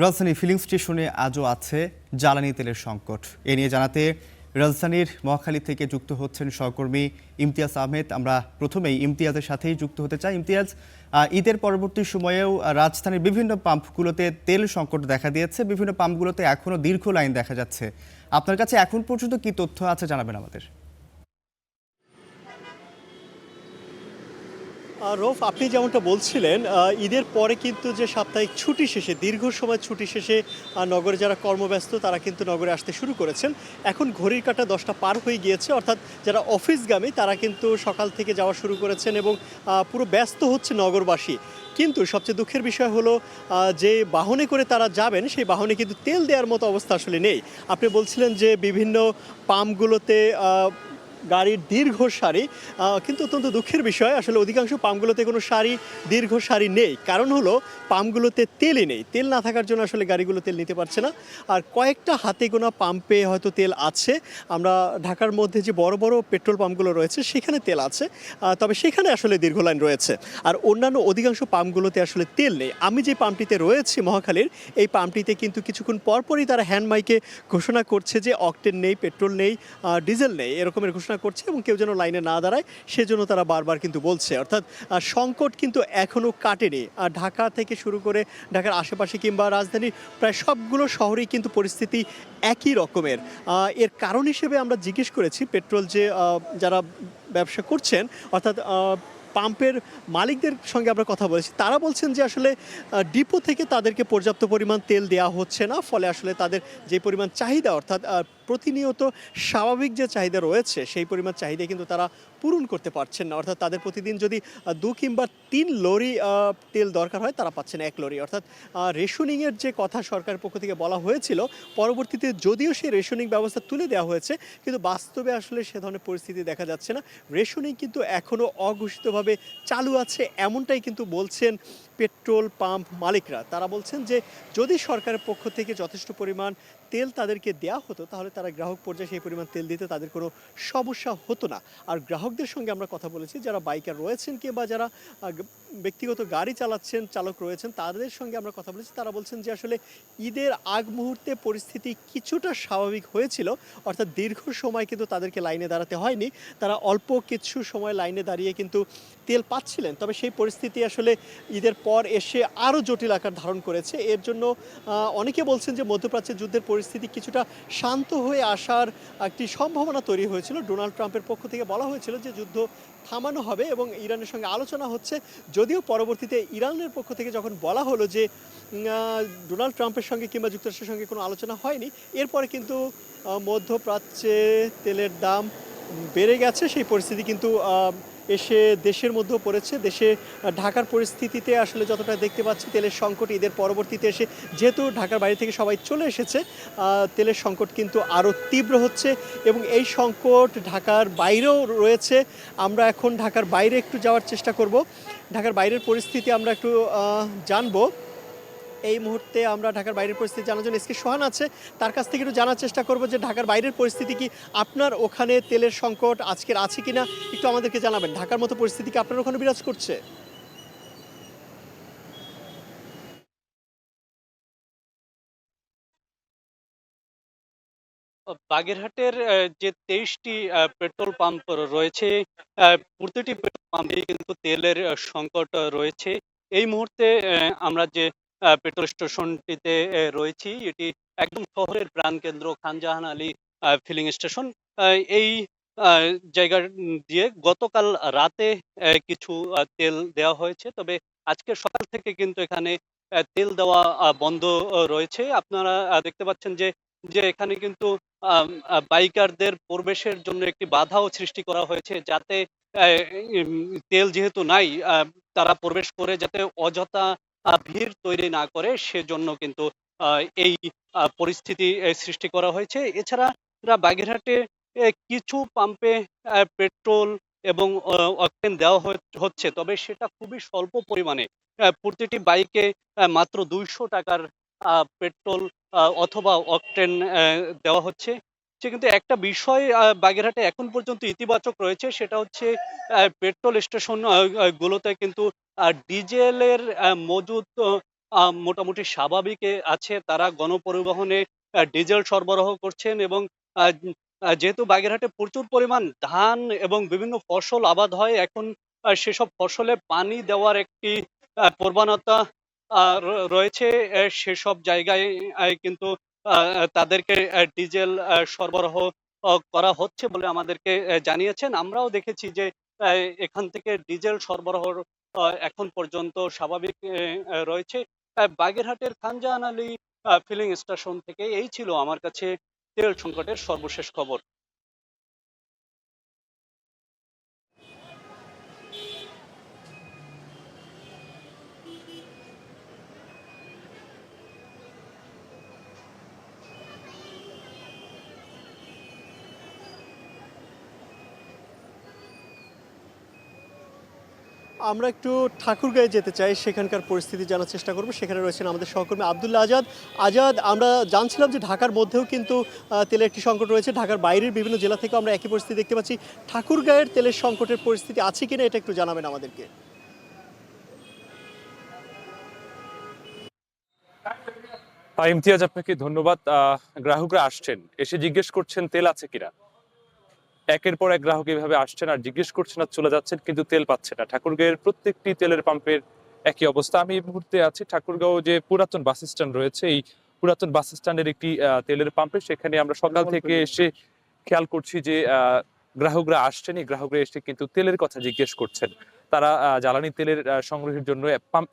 রাজধানী ফিলিং স্টেশনে আজও আছে জ্বালানি তেলের সংকট। এ নিয়ে জানাতে রাজধানীর মহাখালী থেকে যুক্ত হচ্ছেন সহকর্মী ইমতিয়াজ আহমেদ। আমরা প্রথমেই ইমতিয়াজের সাথেই যুক্ত হতে চাই। ইমতিয়াজ, ঈদের পরবর্তী সময়েও রাজধানীর বিভিন্ন পাম্পগুলোতে তেল সংকট দেখা দিয়েছে, বিভিন্ন পাম্পগুলোতে এখনও দীর্ঘ লাইন দেখা যাচ্ছে। আপনার কাছে এখন পর্যন্ত কি তথ্য আছে জানাবেন আমাদের। রৌফ, আপনি যেমনটা বলছিলেন, ঈদের পরে কিন্তু যে সাপ্তাহিক ছুটি শেষে দীর্ঘ সময় ছুটি শেষে নগরে যারা কর্মব্যস্ত তারা কিন্তু নগরে আসতে শুরু করেছেন। এখন ঘড়ির কাঁটা 10টা পার হয়ে গিয়েছে, অর্থাৎ যারা অফিসগামী তারা কিন্তু সকাল থেকে যাওয়া শুরু করেছেন এবং পুরো ব্যস্ত হচ্ছে নগরবাসী। কিন্তু সবচেয়ে দুঃখের বিষয় হলো যে বাহনে করে তারা যাবেন সেই বাহনে কিন্তু তেল দেওয়ার মতো অবস্থা আসলে নেই। আপনি বলছিলেন যে বিভিন্ন পাম্পগুলোতে গাড়ির দীর্ঘ সারি, কিন্তু অত্যন্ত দুঃখের বিষয় আসলে অধিকাংশ পাম্পগুলোতে কোনো দীর্ঘ সারি নেই। কারণ হলো পাম্পগুলোতে তেলই নেই। তেল না থাকার জন্য আসলে গাড়িগুলো তেল নিতে পারছে না। আর কয়েকটা হাতে গোনা পাম্পে হয়তো তেল আছে। আমরা ঢাকার মধ্যে যে বড় বড় পেট্রোল পাম্পগুলো রয়েছে সেখানে তেল আছে, তবে সেখানে আসলে দীর্ঘ লাইন রয়েছে। আর অন্যান্য অধিকাংশ পাম্পগুলোতে আসলে তেল নেই। আমি যে পাম্পটিতে রয়েছি মহাখালীর, এই পাম্পটিতে কিন্তু কিছুক্ষণ পরপরই তারা হ্যান্ড মাইকে ঘোষণা করছে যে অকটেন নেই, পেট্রোল নেই, ডিজেল নেই, এরকমের ঘোষণা করছে এবং কেউ যেন লাইনে না দাঁড়ায় সেজন্য তারা বারবার কিন্তু বলছে। অর্থাৎ সংকট কিন্তু এখনও কাটেনি। আর ঢাকা থেকে শুরু করে ঢাকার আশেপাশে কিংবা রাজধানীর প্রায় সবগুলো শহরেই কিন্তু পরিস্থিতি একই রকমের। এর কারণ হিসেবে আমরা জিজ্ঞেস করেছি পেট্রোল যে যারা ব্যবসা করছেন, অর্থাৎ পাম্পের মালিকদের সঙ্গে আমরা কথা বলেছি। তারা বলছেন যে আসলে ডিপো থেকে তাদেরকে পর্যাপ্ত পরিমাণ তেল দেওয়া হচ্ছে না, ফলে আসলে তাদের যে পরিমাণ চাহিদা, অর্থাৎ প্রতিনিয়ত স্বাভাবিক যে চাহিদা রয়েছে সেই পরিমাণ চাহিদা কিন্তু তারা পূরণ করতে পারছেন না। অর্থাৎ তাদের প্রতিদিন যদি 2 কিংবা 3 লরি তেল দরকার হয় তারা পাচ্ছেন 1 লরি। অর্থাৎ রেশনিংয়ের যে কথা সরকারের পক্ষ থেকে বলা হয়েছিল, পরবর্তীতে যদিও সেই রেশনিং ব্যবস্থা তুলে দেওয়া হয়েছে, কিন্তু বাস্তবে আসলে সে ধরনের পরিস্থিতি দেখা যাচ্ছে না। রেশনিং কিন্তু এখনও অঘোষিতভাবে চালু আছে, এমনটাই কিন্তু বলছেন পেট্রোল পাম্প মালিকরা। তারা বলছেন যে যদি সরকারের পক্ষ থেকে যথেষ্ট পরিমাণ তেল তাদেরকে দেওয়া হতো তাহলে তারা গ্রাহক পর্যায়ে সেই পরিমাণ তেল দিতে তাদের কোনো সমস্যা হতো না। আর গ্রাহকদের সঙ্গে আমরা কথা বলেছি, যারা বাইকার রয়েছেন কিংবা যারা ব্যক্তিগত গাড়ি চালাচ্ছেন, চালক রয়েছেন, তাদের সঙ্গে আমরা কথা বলেছি। তারা বলছেন যে আসলে ঈদের আগ মুহূর্তে পরিস্থিতি কিছুটা স্বাভাবিক হয়েছিল, অর্থাৎ দীর্ঘ সময় কিন্তু তাদেরকে লাইনে দাঁড়াতে হয়নি। তারা অল্প কিছু সময় লাইনে দাঁড়িয়ে কিন্তু তেল পাচ্ছিলেন। তবে সেই পরিস্থিতি আসলে ঈদের পর এসে আরও জটিল আকার ধারণ করেছে। এর জন্য অনেকে বলছেন যে মধ্যপ্রাচ্যের যুদ্ধের পরিস্থিতি কিছুটা শান্ত হয়ে আসার একটি সম্ভাবনা তৈরি হয়েছিল। ডোনাল্ড ট্রাম্পের পক্ষ থেকে বলা হয়েছিল যে যুদ্ধ থামানো হবে এবং ইরানের সঙ্গে আলোচনা হচ্ছে। যদিও পরবর্তীতে ইরানের পক্ষ থেকে যখন বলা হলো যে ডোনাল্ড ট্রাম্পের সঙ্গে কিংবা যুক্তরাষ্ট্রের সঙ্গে কোনো আলোচনা হয়নি, এরপরে কিন্তু মধ্যপ্রাচ্যে তেলের দাম বেড়ে গেছে। সেই পরিস্থিতি কিন্তু এসে দেশের মধ্যেও পড়েছে। দেশে ঢাকার পরিস্থিতিতে আসলে যতটা দেখতে পাচ্ছি তেলের সংকট ঈদের পরবর্তীতে এসে, যেহেতু ঢাকার বাইরে থেকে সবাই চলে এসেছে, তেলের সংকট কিন্তু আরও তীব্র হচ্ছে এবং এই সংকট ঢাকার বাইরেও রয়েছে। আমরা এখন ঢাকার বাইরে একটু যাওয়ার চেষ্টা করব, ঢাকার বাইরের পরিস্থিতি আমরা একটু জানবো। এই মুহূর্তে আমরা ঢাকার বাইরের পরিস্থিতি জানার জন্য এসকে সোহান আছে, তার কাছ থেকে একটু জানার চেষ্টা করব যে ঢাকার বাইরের পরিস্থিতি কি, আপনার ওখানে তেলের সংকট আজকের আছে কিনা একটু আমাদেরকে জানাবেন। ঢাকার মতো পরিস্থিতি কি আপনার ওখানে বিরাজ করছে? বাগেরহাটের যে 23টি পেট্রোল পাম্প রয়েছে, প্রতিটি পেট্রোল পাম্পে কিন্তু তেলের সংকট রয়েছে। এই মুহূর্তে আমরা যে পেট্রোল স্টেশনটিতে রয়েছি, এটি একদম শহরের প্রাণকেন্দ্র খানজাহান আলী ফিলিং স্টেশন। এই জায়গা দিয়ে গতকাল রাতে কিছু তেল দেওয়া হয়েছে, তবে আজকে সকাল থেকে কিন্তু এখানে তেল দেওয়া বন্ধ রয়েছে। আপনারা দেখতে পাচ্ছেন যে যে এখানে কিন্তু বাইকারদের প্রবেশের জন্য একটি বাধাও সৃষ্টি করা হয়েছে, যাতে তেল যেহেতু নাই, তারা প্রবেশ করে যাতে অযথা ভিড় তৈরি না করে, সেজন্য কিন্তু এই পরিস্থিতি সৃষ্টি করা হয়েছে। এছাড়া বাগেরহাটে কিছু পাম্পে পেট্রোল এবং অকটেন দেওয়া হচ্ছে, তবে সেটা খুবই স্বল্প পরিমাণে। প্রতিটি বাইকে মাত্র 200 টাকার পেট্রোল অথবা অকটেন দেওয়া হচ্ছে। সে কিন্তু একটা বিষয় বাগেরহাটে এখন পর্যন্ত ইতিবাচক রয়েছে, সেটা হচ্ছে পেট্রোল স্টেশন গুলোতে কিন্তু ডিজেলের মজুদ মোটামুটি স্বাভাবিক আছে। তারা গণপরিবহনে ডিজেল সরবরাহ করছেন এবং যেহেতু বাগেরহাটে প্রচুর পরিমাণ ধান এবং বিভিন্ন ফসল আবাদ হয়, এখন সেসব ফসলে পানি দেওয়ার একটি প্রবণতা রয়েছে। সেসব জায়গায় কিন্তু তাদেরকে ডিজেল সরবরাহ করা হচ্ছে বলে আমাদেরকে জানিয়েছেন। আমরাও দেখেছি যে আ এখান থেকে ডিজেল সরবরাহর এখন পর্যন্ত স্বাভাবিক রয়েছে। বাগেরহাটের খানজাহান আলী ফিলিং স্টেশন থেকে এই ছিল আমার কাছে তেল সংকটের সর্বশেষ খবর। আমরা একটু ঠাকুরগাঁয়ে যেতে চাই, সেখানকার পরিস্থিতি জানার চেষ্টা করব। সেখানে রয়েছেন আমাদের সহকর্মী আব্দুল্লাহ আজাদ। আজাদ, আমরা জানছিলাম যে ঢাকার মধ্যেও কিন্তু তেলের একটি সংকট রয়েছে, ঢাকার বাইরের বিভিন্ন জেলা থেকেও আমরা একই পরিস্থিতি দেখতে পাচ্ছি। ঠাকুরগাঁয়ের তেলের সংকটের পরিস্থিতি আছে কিনা এটা একটু জানাবেন আমাদেরকে। ইমতিয়াজ, আপনাকে ধন্যবাদ। গ্রাহকরা আসছেন, এসে জিজ্ঞেস করছেন তেল আছে কিনা। একের পর এক গ্রাহক এভাবে আসছেন আর জিজ্ঞেস করছেন আর চলে যাচ্ছেন, কিন্তু তেল পাচ্ছে না। ঠাকুরগাঁয়ের প্রত্যেকটি তেলের পাম্পের একই অবস্থা। আমি এই মুহূর্তে আছি ঠাকুরগাঁও যে পুরাতন বাস স্ট্যান্ড রয়েছে, এই পুরাতন বাস স্ট্যান্ডের একটি তেলের পাম্পে। সেখানে আমরা সকাল থেকে এসে খেয়াল করছি যে গ্রাহকরা আসছেন, এই গ্রাহকরা এসে কিন্তু তেলের কথা জিজ্ঞেস করছেন। তারা জ্বালানি তেলের সংগ্রহের জন্য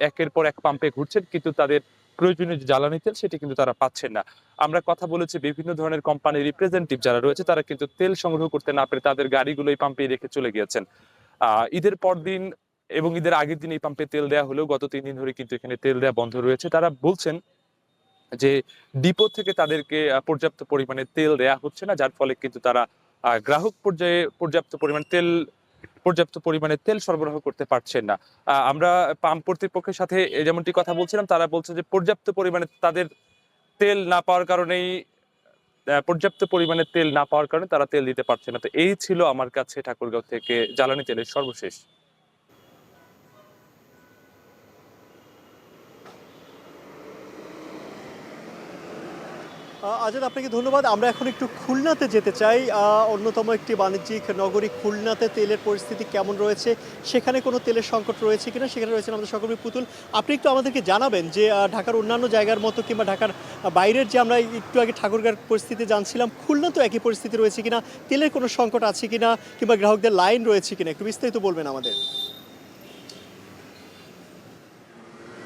একের পর এক পাম্পে ঘুরছেন, কিন্তু তাদের প্রয়োজনীয় যে জ্বালানি তেল সেটি কিন্তু তারা পাচ্ছেন না। আমরা কথা বলেছি বিভিন্ন ধরনের কোম্পানির রিপ্রেজেন্টেটিভ যারা রয়েছে, তারা কিন্তু তেল সংগ্রহ করতে না পেরে তাদের গাড়িগুলো এই পাম্পে রেখে চলে গিয়েছেন। ঈদের পর দিন এবং ঈদের আগের দিন এই পাম্পে তেল দেওয়া হলেও গত 3 দিন ধরে কিন্তু এখানে তেল দেওয়া বন্ধ রয়েছে। তারা বলছেন যে ডিপো থেকে তাদেরকে পর্যাপ্ত পরিমাণে তেল দেয়া হচ্ছে না, যার ফলে কিন্তু তারা গ্রাহক পর্যায়ে পর্যাপ্ত পরিমাণে তেল সরবরাহ করতে পারছেন না। আমরা পাম্প কর্তৃপক্ষের সাথে যেমনটি কথা বলছিলাম, তারা বলছে যে পর্যাপ্ত পরিমাণে তাদের তেল না পাওয়ার কারণেই তারা তেল দিতে পারছে না। তো এই ছিল আমার কাছে ঠাকুরগাঁও থেকে জ্বালানি তেলের সর্বশেষ। আজাদ, আপনাকে ধন্যবাদ। আমরা এখন একটু খুলনাতে যেতে চাই। অন্যতম একটি বাণিজ্যিক নগরী খুলনাতে তেলের পরিস্থিতি কেমন রয়েছে, সেখানে কোনো তেলের সংকট রয়েছে কিনা, সেখানে রয়েছেন আমাদের সহকর্মী পুতুল। আপনি একটু আমাদেরকে জানাবেন যে ঢাকার অন্যান্য জায়গার মতো কিংবা ঢাকার বাইরের যে আমরা একটু আগে ঠাকুরগাঁর পরিস্থিতি জানছিলাম, খুলনাতেও একই পরিস্থিতি রয়েছে কিনা, তেলের কোনো সংকট আছে কিনা কিংবা গ্রাহকদের লাইন রয়েছে কিনা, একটু বিস্তারিত বলবেন আমাদের।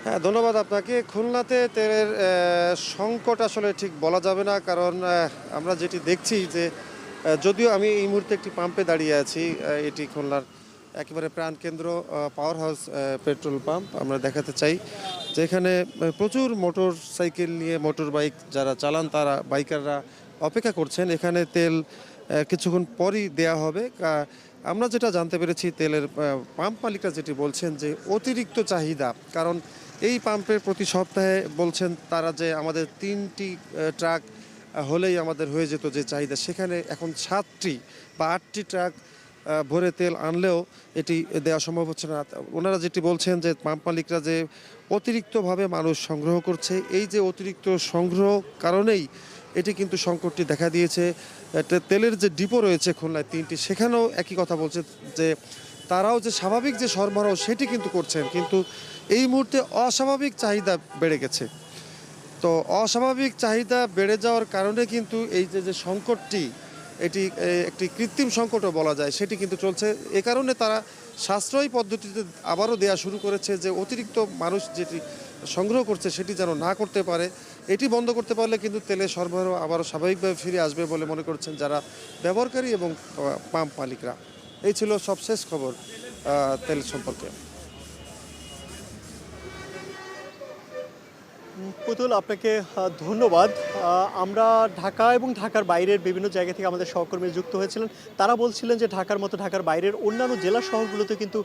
হ্যাঁ, ধন্যবাদ আপনাকে। খুলনাতে তেলের সংকট আসলে ঠিক বলা যাবে না, কারণ আমরা যেটি দেখছি যে যদিও আমি এই মুহূর্তে একটি পাম্পে দাঁড়িয়ে আছি, এটি খুলনার একেবারে প্রাণকেন্দ্র পাওয়ার হাউস পেট্রোল পাম্প। আমরা দেখাতে চাই যে এখানে প্রচুর মোটর সাইকেল নিয়ে মোটর বাইক যারা চালান, তারা বাইকাররা অপেক্ষা করছেন। এখানে তেল কিছুক্ষণ পরই দেয়া হবে। আমরা যেটা জানতে পেরেছি, তেলের পাম্প মালিকরা যেটি বলছেন যে অতিরিক্ত চাহিদা, কারণ এই পাম্পের প্রতি সপ্তাহে বলছেন তারা যে আমাদের 3টি ট্রাক হলেই আমাদের হয়ে যেত যে চাহিদা, সেখানে এখন 7টি বা 8টি ট্রাক ভরে তেল আনলেও এটি দেওয়া সম্ভব হচ্ছে না। ওনারা যেটি বলছেন যে পাম্প মালিকরা যে অতিরিক্তভাবে মানুষ সংগ্রহ করছে, এই যে অতিরিক্ত সংগ্রহ কারণেই এটি কিন্তু সংকটটি দেখা দিয়েছে। তেলের যে ডিপো রয়েছে খুলনায় 3টি, সেখানেও একই কথা বলছে যে তারাও যে স্বাভাবিক যে সরবরাহ সেটি কিন্তু করছেন, কিন্তু এই মুহূর্তে অস্বাভাবিক চাহিদা বেড়ে গেছে। তো অস্বাভাবিক চাহিদা বেড়ে যাওয়ার কারণে কিন্তু এই যে সংকটটি, এটি একটি কৃত্রিম সংকটও বলা যায়, সেটি কিন্তু চলছে। এ কারণে তারা সাশ্রয়ী পদ্ধতিতে আবারও দেয়া শুরু করেছে, যে অতিরিক্ত মানুষ যেটি সংগ্রহ করছে সেটি যেন না করতে পারে। এটি বন্ধ করতে পারলে কিন্তু তেলের সরবরাহ আবারও স্বাভাবিকভাবে ফিরে আসবে বলে মনে করছেন যারা ব্যবহারকারী এবং পাম্প মালিকরা। এই ছিল সবশেষ খবর তেল সম্পর্কে। পুতুল, আপনাকে ধন্যবাদ। আমরা ঢাকা এবং ঢাকার বাইরের বিভিন্ন জায়গা থেকে আমাদের সহকর্মী যুক্ত হয়েছিলেন। তারা বলছিলেন যে ঢাকার মতো ঢাকার বাইরের অন্যান্য জেলা শহরগুলোতে কিন্তু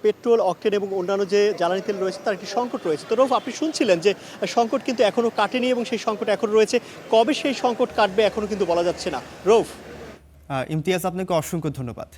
পেট্রোল, অকটেন এবং অন্যান্য যে জ্বালানি তেল রয়েছে তার একটি সংকট রয়েছে। তো রৌফ, আপনি শুনছিলেন যে সংকট কিন্তু এখনও কাটেনি এবং সেই সংকট এখনও রয়েছে। কবে সেই সংকট কাটবে এখনও কিন্তু বলা যাচ্ছে না। রৌফ। ইমতিয়াজ, আপনাকে অসংখ্য ধন্যবাদ।